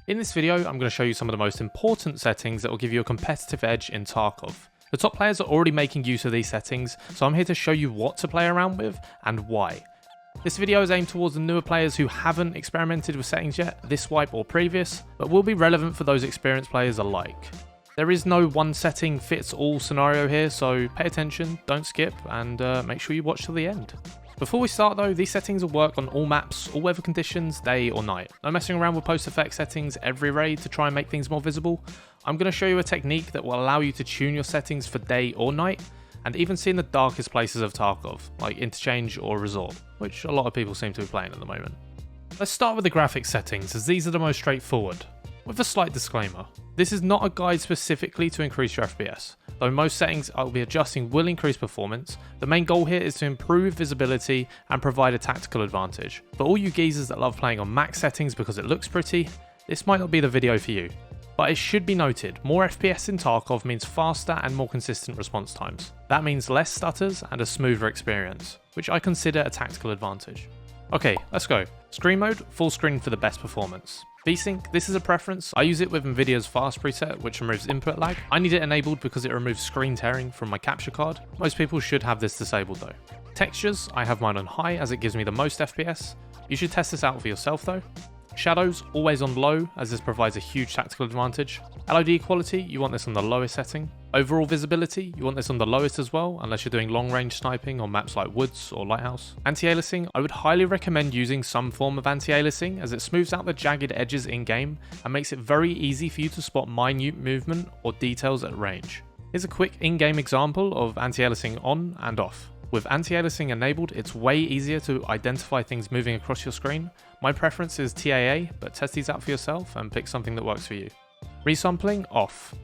In this video, I'm going to show you some of the most important settings that will give you a competitive edge in Tarkov. The top players are already making use of these settings, so I'm here to show you what to play around with and why. This video is aimed towards the newer players who haven't experimented with settings yet, this wipe or previous, but will be relevant for those experienced players alike. There is no one setting fits all scenario here, so pay attention, don't skip, and make sure you watch till the end. Before we start though, these settings will work on all maps, all weather conditions, day or night. No messing around with postfx settings every raid to try and make things more visible. I'm going to show you a technique that will allow you to tune your settings for day or night, and even see in the darkest places of Tarkov, like interchange or resort, which a lot of people seem to be playing at the moment. Let's start with the graphics settings, as these are the most straightforward. With a slight disclaimer, this is not a guide specifically to increase your FPS. Though most settings I will be adjusting will increase performance, the main goal here is to improve visibility and provide a tactical advantage. For all you geezers that love playing on max settings because it looks pretty, this might not be the video for you. But it should be noted, more FPS in Tarkov means faster and more consistent response times. That means less stutters and a smoother experience, which I consider a tactical advantage. Okay, let's go. Screen mode, full screen for the best performance. VSync, this is a preference. I use it with Nvidia's fast preset, which removes input lag. I need it enabled because it removes screen tearing from my capture card. Most people should have this disabled though. Textures, I have mine on high as it gives me the most FPS. You should test this out for yourself though. Shadows, always on low, as this provides a huge tactical advantage. LOD quality, you want this on the lowest setting. Overall visibility, you want this on the lowest as well, unless you're doing long range sniping on maps like Woods or Lighthouse. Anti-aliasing, I would highly recommend using some form of anti-aliasing, as it smooths out the jagged edges in game and makes it very easy for you to spot minute movement or details at range. Here's a quick in-game example of anti-aliasing on and off. With anti-aliasing enabled, it's way easier to identify things moving across your screen. My preference is TAA, but test these out for yourself and pick something that works for you. Resampling, off.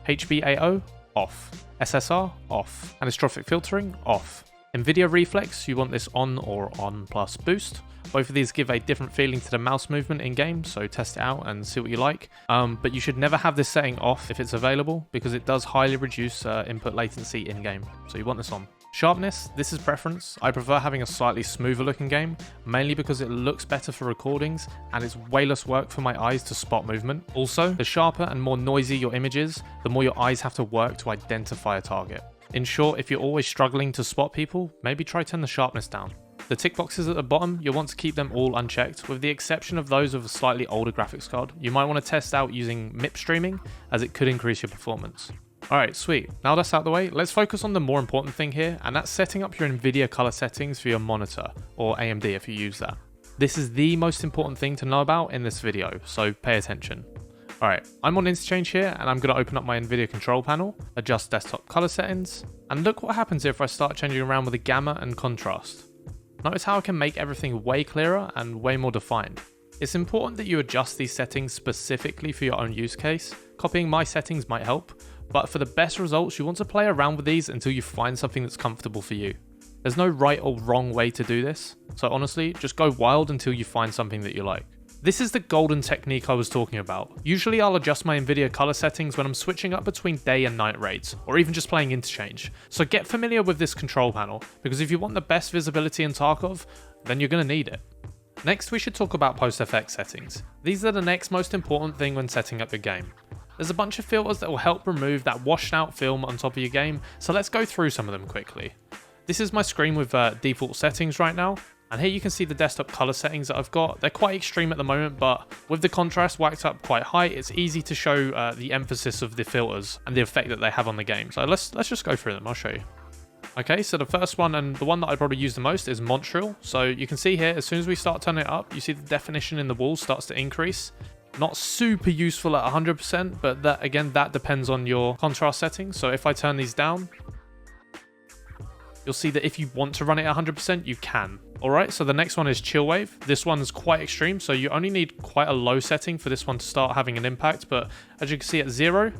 HBAO, off. SSR, off. Anistrophic filtering, off. Nvidia Reflex, you want this on or on plus boost. Both of these give a different feeling to the mouse movement in game, so test it out and see what you like. But you should never have this setting off if it's available, because it does highly reduce input latency in game, so you want this on. Sharpness, this is preference. I prefer having a slightly smoother looking game, mainly because it looks better for recordings and it's way less work for my eyes to spot movement. Also, the sharper and more noisy your image is, the more your eyes have to work to identify a target. In short, if you're always struggling to spot people, maybe try turn the sharpness down. The tick boxes at the bottom, you'll want to keep them all unchecked, with the exception of those with a slightly older graphics card. You might want to test out using MIP streaming, as it could increase your performance. Alright, sweet. Now that's out of the way, let's focus on the more important thing here, and that's setting up your Nvidia color settings for your monitor, or AMD if you use that. This is the most important thing to know about in this video, so pay attention. Alright, I'm on interchange here, and I'm going to open up my Nvidia control panel, adjust desktop color settings, and look what happens if I start changing around with the gamma and contrast. Notice how I can make everything way clearer and way more defined. It's important that you adjust these settings specifically for your own use case. Copying my settings might help, but for the best results, you want to play around with these until you find something that's comfortable for you. There's no right or wrong way to do this, so honestly, just go wild until you find something that you like. This is the golden technique I was talking about. Usually I'll adjust my Nvidia color settings when I'm switching up between day and night raids, or even just playing interchange. So get familiar with this control panel, because if you want the best visibility in Tarkov, then you're going to need it. Next, we should talk about postfx settings. These are the next most important thing when setting up your game. There's a bunch of filters that will help remove that washed out film on top of your game, so let's go through some of them quickly. This is my screen with default settings right now, and here you can see the desktop color settings that I've got. They're quite extreme at the moment, but with the contrast whacked up quite high, it's easy to show the emphasis of the filters and the effect that they have on the game. So let's just go through them, I'll show you. Okay, so the first one, and the one that I probably use the most, is Montreal. So you can see here, as soon as we start turning it up, you see the definition in the wall starts to increase. Not super useful at 100%, but that again, that depends on your contrast settings. So if I turn these down, you'll see that if you want to run it at 100%, you can. Alright, so the next one is Chill Wave. This one is quite extreme, so you only need quite a low setting for this one to start having an impact, but as you can see at 0,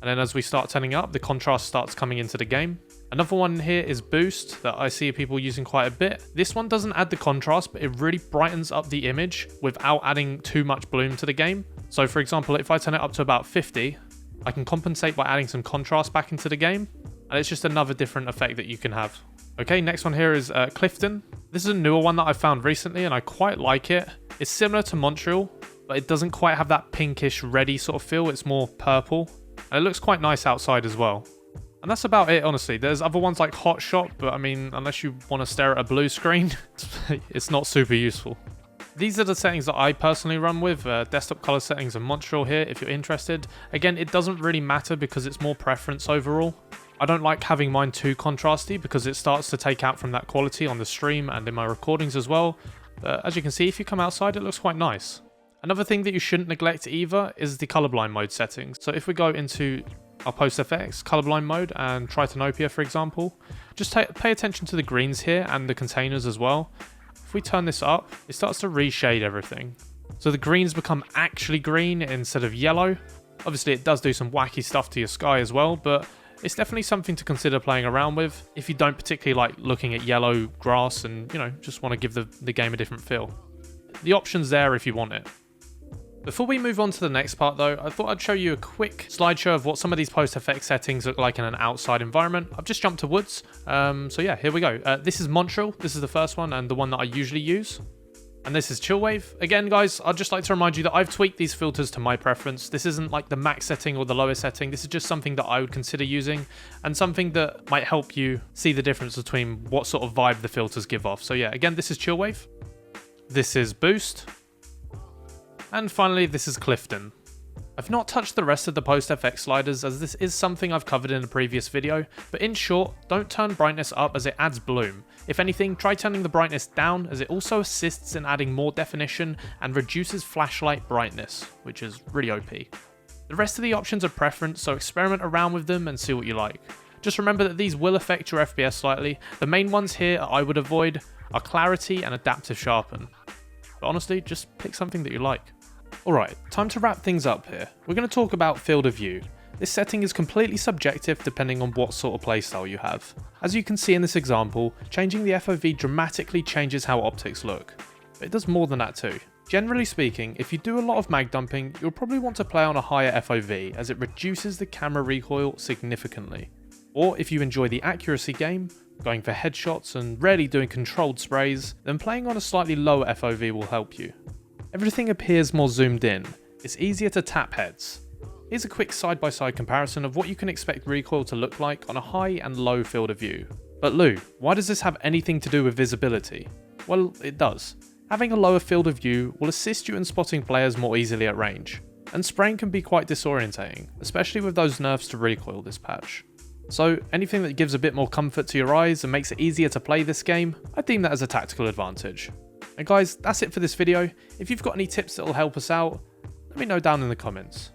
and then as we start turning up, the contrast starts coming into the game. Another one here is Boost, that I see people using quite a bit. This one doesn't add the contrast, but it really brightens up the image without adding too much bloom to the game. So for example, if I turn it up to about 50, I can compensate by adding some contrast back into the game, and it's just another different effect that you can have. Okay, next one here is Clifton. This is a newer one that I found recently, and I quite like it. It's similar to Montreal, but it doesn't quite have that pinkish reddy sort of feel. It's more purple, and it looks quite nice outside as well. And that's about it, honestly. There's other ones like Hot Shot, but I mean, unless you want to stare at a blue screen, it's not super useful. These are the settings that I personally run with, desktop color settings and Montreal here if you're interested. Again, it doesn't really matter because it's more preference overall. I don't like having mine too contrasty because it starts to take out from that quality on the stream and in my recordings as well. As you can see, if you come outside, it looks quite nice. Another thing that you shouldn't neglect either is the colorblind mode settings. So if we go into our postfx colorblind mode and Tritanopia, for example, just pay attention to the greens here and the containers as well. If we turn this up, it starts to reshade everything. So the greens become actually green instead of yellow. Obviously it does do some wacky stuff to your sky as well, but it's definitely something to consider playing around with if you don't particularly like looking at yellow grass and, you know, just want to give the game a different feel. The option's there if you want it. Before we move on to the next part though, I thought I'd show you a quick slideshow of what some of these postfx settings look like in an outside environment. I've just jumped to woods, so yeah, here we go. This is Montreal, this is the first one and the one that I usually use. And this is Chill Wave. Again guys, I'd just like to remind you that I've tweaked these filters to my preference. This isn't like the max setting or the lowest setting, this is just something that I would consider using and something that might help you see the difference between what sort of vibe the filters give off. So yeah, again, this is Chill Wave. This is Boost. And finally, this is Clifton. I've not touched the rest of the postfx sliders as this is something I've covered in a previous video, but in short, don't turn brightness up as it adds bloom. If anything, try turning the brightness down as it also assists in adding more definition and reduces flashlight brightness, which is really OP. The rest of the options are preference, so experiment around with them and see what you like. Just remember that these will affect your FPS slightly. The main ones here I would avoid are clarity and adaptive sharpen. But honestly, just pick something that you like. Alright, time to wrap things up here. We're going to talk about field of view. This setting is completely subjective depending on what sort of playstyle you have. As you can see in this example, changing the FOV dramatically changes how optics look. But it does more than that too. Generally speaking, if you do a lot of mag dumping, you'll probably want to play on a higher FOV as it reduces the camera recoil significantly. Or if you enjoy the accuracy game, going for headshots and rarely doing controlled sprays, then playing on a slightly lower FOV will help you. Everything appears more zoomed in, it's easier to tap heads. Here's a quick side-by-side comparison of what you can expect recoil to look like on a high and low field of view. But Lou, why does this have anything to do with visibility? Well, it does. Having a lower field of view will assist you in spotting players more easily at range, and spraying can be quite disorientating, especially with those nerfs to recoil this patch. So anything that gives a bit more comfort to your eyes and makes it easier to play this game, I deem that as a tactical advantage. And guys, that's it for this video. If you've got any tips that will help us out, let me know down in the comments.